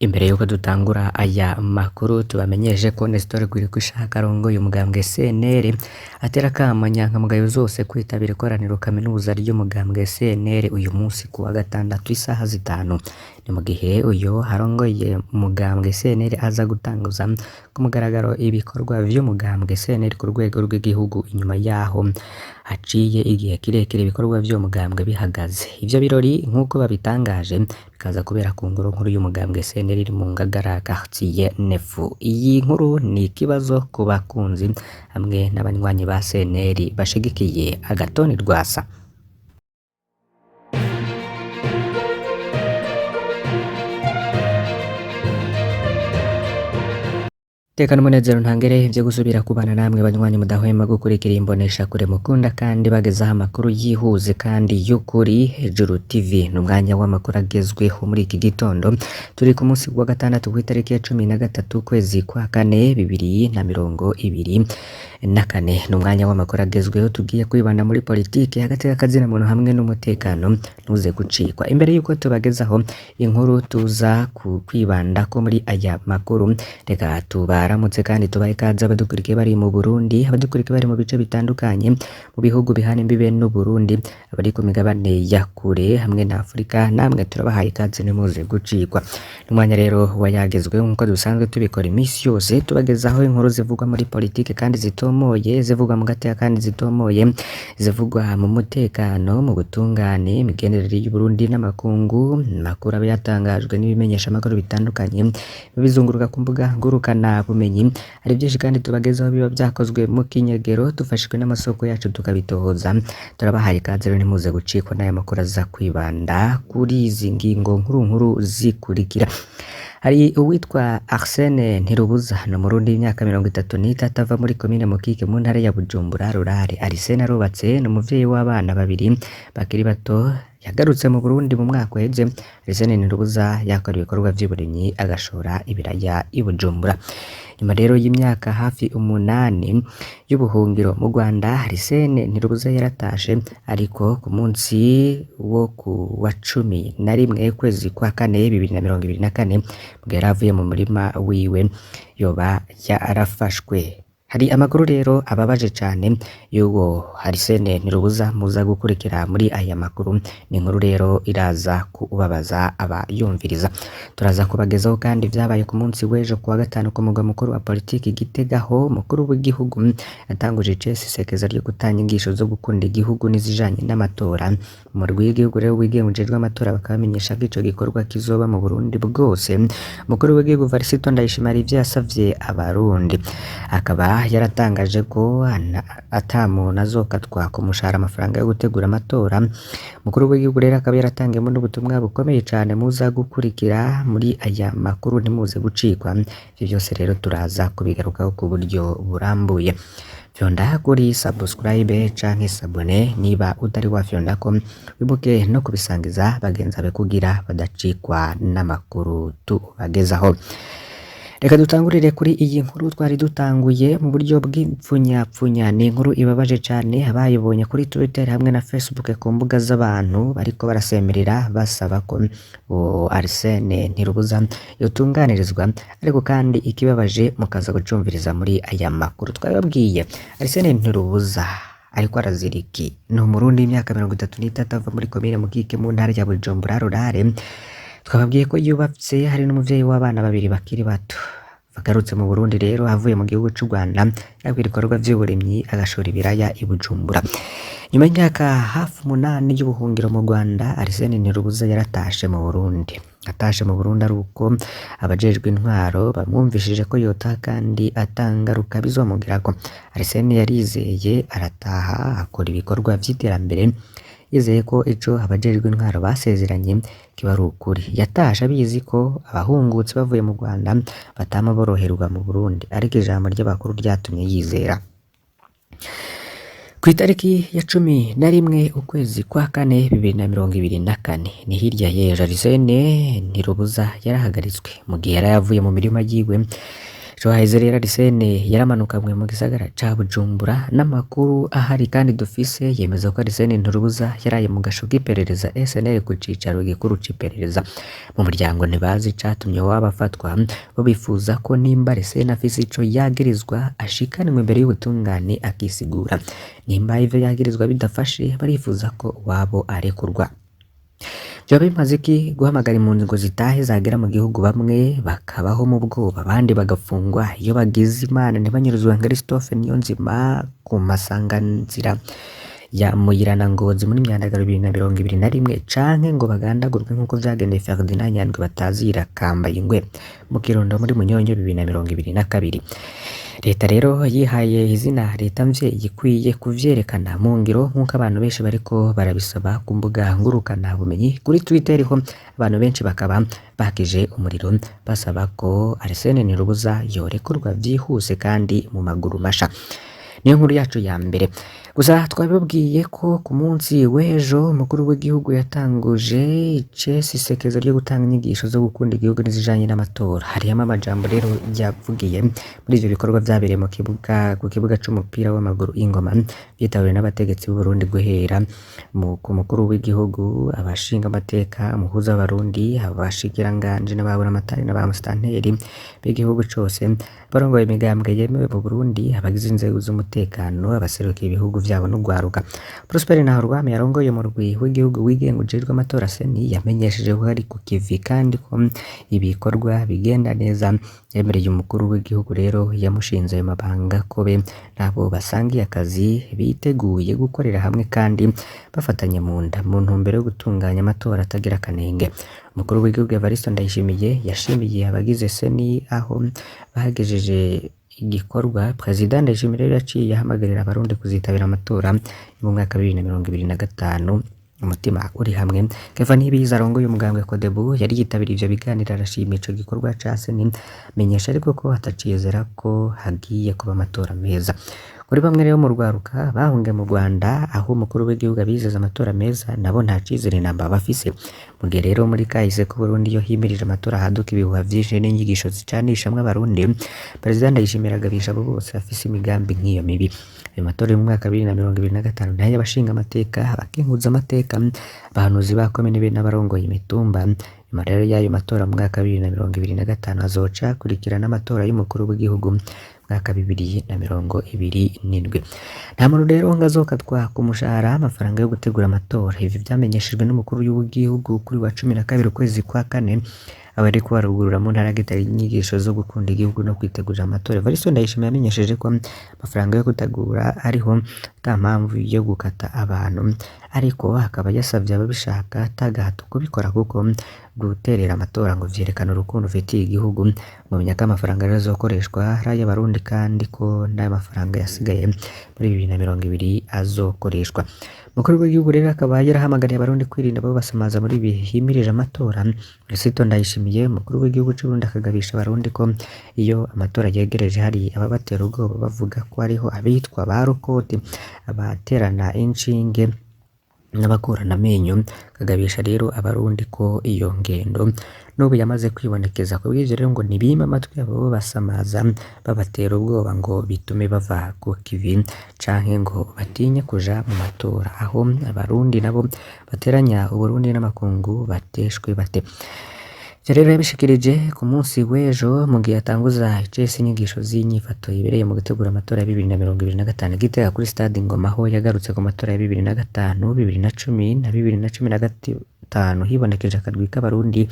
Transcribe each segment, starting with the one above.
Imbere yuko dutangura aya makuru tubamenyeshe ko Nestor Rwirikushaka arongoye umugambwe CNL atera akamo nyankamugayo zose kwitabira ikoraniro kaminuza ry'umugambwe CNL uyu munsi ku wa gatandatu isaha 5. Ni mu gihe uyu arongoye umugambwe CNL aza gutanguza ku mugaragaro ibikorwa vy'umugambwe CNL ku rwego rw'igihugu. Inyuma yaho haciye igihe kirekire ibikorwa vy'umugambwe bihagaze. Ivyo birori nk'uko babitangaje bikaza kubera ku ngoro nkuru y'umugambwe CNL iri mu Ngagara quartier Nefu. Iyi nkuru ni ikibazo ku bakunzi hamwe n'abanywanyi ba CNL bashigikiye Agathon Rwasa. Tekana umunezero ntangere ivyo gusubira kubana namwe banywanyi mudahwema gukurikira imbonesha kure mukunda kandi bagezaho amakuru yihuze kandi y'ukuri. Hejuru TV n'umwanya w'amakuru agezweho muri iki gitondo. Turi ku munsi wa gatandatu ku itariki ya 13 kwezi kwa kane 2024. N'umwanya w'amakuru agezweho tugiye kwibanda muri politiki hagati y'akazina muntu hamwe n'umutekano ntuze gucikwa. Imbere yuko tubagezaho inkuru tuza kwibanda ko muri aya makuru, reka baramutse kandi tubaye ikaze abadukurikiye bari mu Burundi, abadukurikiye bari mu bice bitandukanye mu bihugu bihana imbibe n'u Burundi, abari ku migabane ya kure hamwe na Afrika, namwe turabahaye ikaze nimuze gucikwa. N'umwanya rero wayagezwe nk'uko dusanzwe tubikora iminsi yose, tubagezaho inkuru zivugwa muri politike kandi zitomoye, zivugwa mu gateka kandi zitomoye, zivugwa mu mutekano, mu butungane, imigenderere y'u Burundi n'amakungu, makuru aba yatangajwe n'ibimenyesha amakuru bitandukanye bizunguruka ku mbuga ngurukana bumenyi. Hari byinshi kandi tubagezaho biba byakozwe mu kinyegero dufashijwe n'amasoko yacu tukabitohoza. Turabahaye ikaze rero nimuze gucikwa n'aya makuru aza kwibanda kuri izi ngingo nkuru zikurikira. Hari uwitwa Arsene Ntirubuza no Murundi y'imyaka 33 ava muri komine Mukike mu ntara ya Bujumbura rurare. Arsene arubatse n'umuvyeyi w'abana babiri bakiri bato, yagarutse mu Burundi mu mwaka uheze. Arsene Ntirubuza yakora ibikorwa vy'uburimyi agashora ibiraya i Bujumbura. Nyuma rero y'imyaka hafi 8 y'ubuhungiro mu Rwanda, Arsene Ntirubuza yaratashe, ariko ku munsi wo ku wa 11 kwezi kwa kane 2024 bwera avuye mu murima wiwe yoba yarafashwe. Hari amakuru rero ababaje cyane y'uwo Arsene Ntirubuza muza gukurikira muri aya makuru. Ni inkuru rero iraza kubabaza abayumviriza. Turaza kubagezaho kandi vyabaye ku munsi w'ejo ku wa gatanu ku mugwa mukuru wa politiki Gitega, aho mukuru w'igihugu yatanguje isekeza ryo gutanga ingisho zo gukunda igihugu n'izijanye n'amatora. Mu rw'igihugu rero wigengujejwe amatora bakamenyesha ko ico gikorwa kizoba mu Burundi bwose. Mukuru w'igihugu Varisito Ndayishimiye ivyo yasavye abarundi, akaba yaratangaje ko atamuntu azokatwa ku mushahara amafaranga yo gutegura amatora. Mukuru w'igihugu rero akaba yaratangiyemo n'ubutumwa bukomeye cyane muza gukurikira muri aya makuru ntimuze gucikwa. Ivyo byose rero turaza kubigarukaho ku buryo burambuye. Fyonda kuri subscribe canke sabone niba utari wafyonda ko, wibuke no kubisangiza bagenzi bawe kugira badacikwa n'amakuru tubagezaho. Reka dutangurire kuri iyi nkuru twari dutanguye mu buryo bw'ipfunyapfunya. Ni inkuru ibabaje cyane abayibonye kuri Twitter hamwe na Facebook ku mbuga z'abantu bariko barasemerera basaba ko Arsene Ntirubuza yotunganirizwa, ariko kandi ikibabaje mukaza gucumviriza muri aya makuru. Twababwiye Arsene Ntirubuza ariko araziriki ni Umurundi y'imyaka 33 ava muri komine Mukike mu ntara ya Bujumbura rurare. Twababwiye ko yubatse, hari n'umuvyeyi w'abana babiri bakiri bato. Bagarutse mu Burundi rero avuye mu gihugu cy'u Rwanda yakora ibikorwa vy'uburimyi agashora ibiraya i Bujumbura. Nyuma y'imyaka hafi 8 y'ubuhungiro mu Rwanda, Arsene Ntirubuza yaratashe mu Burundi. Atashe mu Burundi aruko abajejwe intwaro bamwumvishije ko yota kandi atangaruka bizomugirako. Arsene yarizeye arataha akora ibikorwa vy'iterambere, yizeye ko ico abajejwe intwaro basezeranye kiba ari ukuri. Yatashe abizi ko abahungutse bavuye mu Rwanda batama boroherwa mu Burundi, ariko ijambo ry'abakuru ryatumye yizera. Ku itariki ya 11 ukwezi kwa kane 2024 ni hirya y'ejo, Arsene Ntirubuza yarahagaritswe mu gihe yari yavuye mu mirima yiwe ejo haheze rero Arsene yaramanukamwe mu gisagara ca Bujumbura, n'amakuru ahari kandi dufise yemeza ko Arsene Nturubuza yaraye mu gasho k'iperereza SNL ku cicaro gikuru c'iperereza. Mu muryango ntibazi icatumye waba afatwa, bo bifuza ko nimba Arsene afise ico yagirizwa ashikanwe imbere y'ubutungane akisigura. Nimba ivyo yagirizwa bidafashe, barifuza ko wabo arekurwa. Vyoba bimaze iki guhamagara impunzi ngo zitahe zagera mu gihugu, bamwe bakabaho mu bwoba abandi bagafungwa iyo bagize Imana ntibanyuruzwe nka Christophe Niyonzima ku masanganzira ya Muyira na Ngozi muri Myandagaro 2021 canke ngo bagandagurwe nk'uko vyagendeye Ferdinand Nyandwi batazira Kambaye ingwe mu Kirundo muri Munyonyo 2022. Leta rero yihaye izina leta mvyeyi ikwiye kuvyerekana mu ngiro nk'uko abantu benshi bariko barabisaba ku mbuga ngurukana bumenyi. Kuri Twitter ho abantu benshi bakaba bakije umuriro basaba ko Arsene Nturubuza yorekurwa vyihuse kandi mu maguru masha. Niyo nkuru yacu ya mbere. Gusa twabibabwiye ko ku munsi w'ejo umukuru w'igihugu yatanguje isekezo ryo gutanga inyigisho zo gukunda igihugu n'izijanye n'amatora. Harimo amajambo rero yavugiye muri ivyo bikorwa vyabereye ku kibuga c'umupira w'amaguru Ingoma, byitabiriwe n'abategetsi b'u Burundi guhera ku mukuru w'igihugu, abashinga amateka, umuhuza w'abarundi, abashikiranganje n'ababuramatari n'abamusitanteri b'igihugu cose, barongoye imigambwe yemewe mu Burundi, abagize inzego z'umutekano, abaserukiye ibihugu vyabo n'ugwaruka. Prosper Nahurwame yarongoye mu rwi w'igihugu wigenga ujejwe amatora seni yamenyesheje ko ari ku kivi kandi ko ibikorwa bigenda neza. Yemereye umukuru w'igihugu rero yamushinze ayo mabanga ko be nabo basangiye akazi biteguye gukorera hamwe kandi bafatanye mu nda mu ntumbero yo gutunganya amatora atagira akanenge. Umukuru w'igihugu Evariste Ndayishimiye yashimiye abagize seni aho bagejeje igikorwa. President Ndayishimiye rero yaciye ahamagarira abarundi kuzitabira amatora mu mwaka 2025 umutima uri hamwe. Kevin Niyibizi arongoye umugambwe Codebu yari yitabiriye ivyo biganiro, arashimira ico gikorwa ca seni, menyesha ariko ko atacizera ko hagiye kuba amatora meza. Kuri bamwe rero mu rwaruka bahunge mu Rwanda aho umukuru w'igihugu abizeza amatora meza, nabo nta cizere namba bafise. Mu gihe rero muri kahise ko Burundi yo himirije amatora haduka ibihuha vyinshi n'inyigisho zicanishamwe abarundi, President Ndayishimiye agabisha abo bose afise imigambi nk'iyo mibi. Ayo matora mu mwaka 2025 nayo abashinga amateka, abakenguza amateka, abahanuzi ba komine be n'abarongoye imitumba. Nyuma rero y'ayo matora mu mwaka 2025 azoca kurikirana amatora y'umukuru w'igihugu mwaka 2027. Nta muntu rero ngazokatwa ku mushahara amafaranga yo gutegura amatora. Ivi vyamenyeshejwe n'umukuru w'igihugu kuri wa 12 ukwezi kwa kane, abari ko barugurura mu ntara gitari inyigisho zo gukunda igihugu no kwitegurira amatora. Evariste Ndayishimiye yamenyesheje ko amafaranga yo gutegura ariho ta mpamvu yo gukata abantu, ariko akaba yasavye ababishaka tagahato kubikora kuko guterera amatora ngo vyerekana urukundo ufitiye igihugu. Mu myaka amafaranga azokoreshwa ari y'abarundi kandi ko n'ayo mafaranga yasigaye muri 2020 azokoreshwa. Umukuru w'igihugu rero akaba yarahamagariye abarundi kwirinda abo basamaza muri bihimirije amatora. President Ndayishimiye umukuru w'igihugu c'u Burundi akagabisha abarundi ko iyo amatora yegereje hari ababatera ubwoba bavuga ko ariho abitwa barokote, abaterana inshinge n'abakurana amenyo. Kagabisha rero abarundi ko iyo ngendo n'ubu yamaze kwibonekeza. Ku bw'ivyo rero ngo nibima amatwi abo basamaza babatera ubwoba ngo bitume bava ku kivi canke ngo batinye kuja mu matora, aho abarundi nabo bateranya Uburundi n'amakungu bateshwe bate. Rero yabishikirije ku munsi w'ejo mu gihe atanguza icese inyigisho z'inyifato ibereye mu gutegura amatora ya 2025 Gitega kuri stade Ingoma, aho yagarutse ku matora ya 2005, 2010 na 2015 hibonekeje akadwi k'abarundi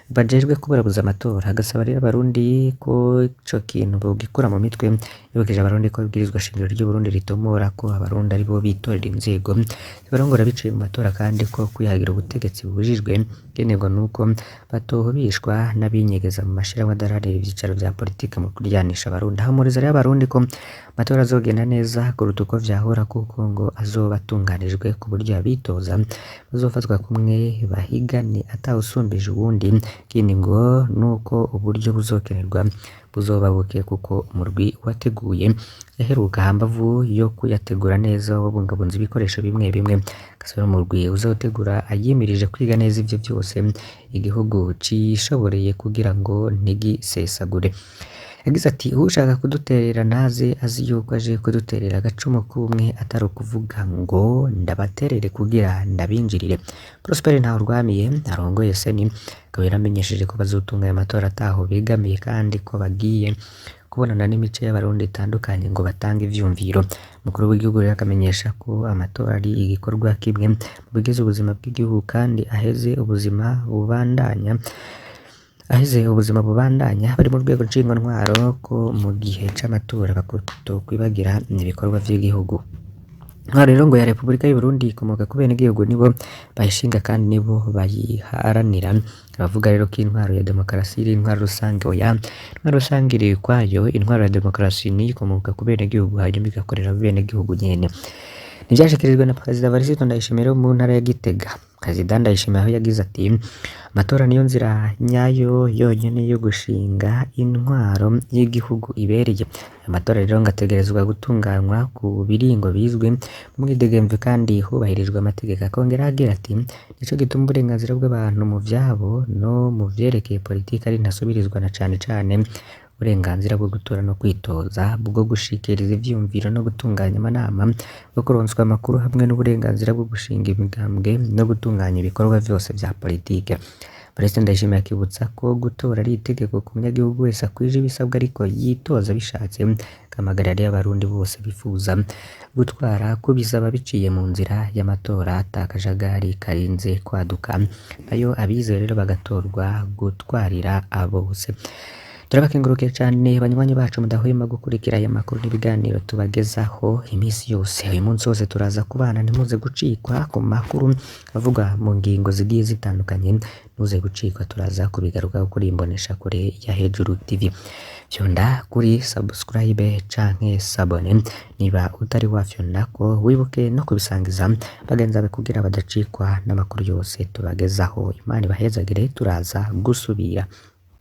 bajejwe kuburabuza amatora. Agasaba rero abarundi ko ico kintu bogikura mu mitwe, yibukije abarundi ko ibwirizwa shingiro ry'u Burundi ritomora ko abarundi ari bo bitorera inzego zibarongora biciye mu matora, kandi ko kwihagira ubutegetsi bubujijwe generwa nuko batohobishwa n'abinyegeza mu mashirahamwe adaharanira ivyicaro vya politike mu kuryanisha abarundi. Hamuriza rero abarundi ko amatora azogenda neza kuruta uko vyahora, kuko ngo azoba atunganijwe ku buryo abitoza bazofatwa kumwe bahigane atawusumbije uwundi. Kindi ngo nuko uburyo buzokenerwa buzoba buke, kuko umurwi wateguye yaheruka hambavu yo kuyategura neza wabungabunze ibikoresho bimwe bimwe. Gasubira umurwi uzotegura ayimirije kwiga neza ivyo vyose igihugu cishoboreye kugira ngo ntigisesagure. yagize ati ushaka kuduterera naze azi yuko aje kuduterera agacumu k'umwe atari ukuvuga ngo ndabaterere kugira ndabinjirire. Prosper Ntahorwamiye arongoye seni akaba yaramenyesheje ko bazotunganya amatora ataho begamiye kandi ko bagiye kubonana n'imice y'abarundi itandukanye ngo batange ivyumviro. Umukuru w'igihugu rero akamenyesha ko amatora ari igikorwa kimwe mu bigize ubuzima bw'igihugu kandi aheze ubuzima bubandanya bari mu rwego ntwaro ko mu gihe c'amatora bakotokwibagira ibikorwa vy'igihugu. Intwaro rero ngo ya Repubulika y'u Burundi ikomoka ku benegihugu nibo bayishinga kandi nibo bayiharanira. Abavuga rero ko intwaro ya demokarasi iri intwaro rusange oya, intwaro rusange iri ukwayo, intwaro ya demokarasi ni ikomoka ku benegihugu hanyuma igakorera abenegihugu nyene. Nivyashikirijwe na Perezida Varisito Ndayishimiye mu ntara ya Gitega. Perezida Ndayishimiye aho yagize ati amatora niyo nzira nyayo yonyene yo gushinga intwaro y'igihugu ibereye. Amatora rero ngategerezwa gutunganywa ku biringo bizwi mwidegemvye kandi hubahirijwe amategeko. Akongera agira ati nico gituma uburenganzira bw'abantu mu vyabo no mu vyerekeye politiki ari ntasubirizwa na cane uburenganzira bwo gutora no kwitoza, bwo gushikiriza ivyumviro no gutunganya amanama, bwo kuronswa amakuru hamwe n'uburenganzira bwo gushinga imigambwe no gutunganya ibikorwa vyose vya politike. Perezida Ndayishimiye akibutsa ko gutora ari itegeko ku munyagihugu wese akwije ibisabwa ariko yitoza bishatse, kamagara rero abarundi bose bifuza gutwara kubisaba biciye mu nzira y'amatora atakajagari karinze kwaduka, nayo abizera rero bagatorwa gutwarira abo bose. Turabakengurukiye cyane banywanyi bacu mudahwema gukurikira aya makuru n'ibiganiro tubagezaho iminsi yose. Uyu munsi wose turaza kubana, ntimuze gucikwa ku makuru avuga mu ngingo zigiye zitandukanye, ntuze gucikwa, turaza kubigarukaho kuri imbonesha kure ya Hejuru TV. Fyonda kuri subscribe canke sabone niba utari wafyonda ko wibuke no kubisangiza bagenza be kugira badacikwa n'amakuru yose tubagezaho. Imana ibahezagire, turaza gusubira.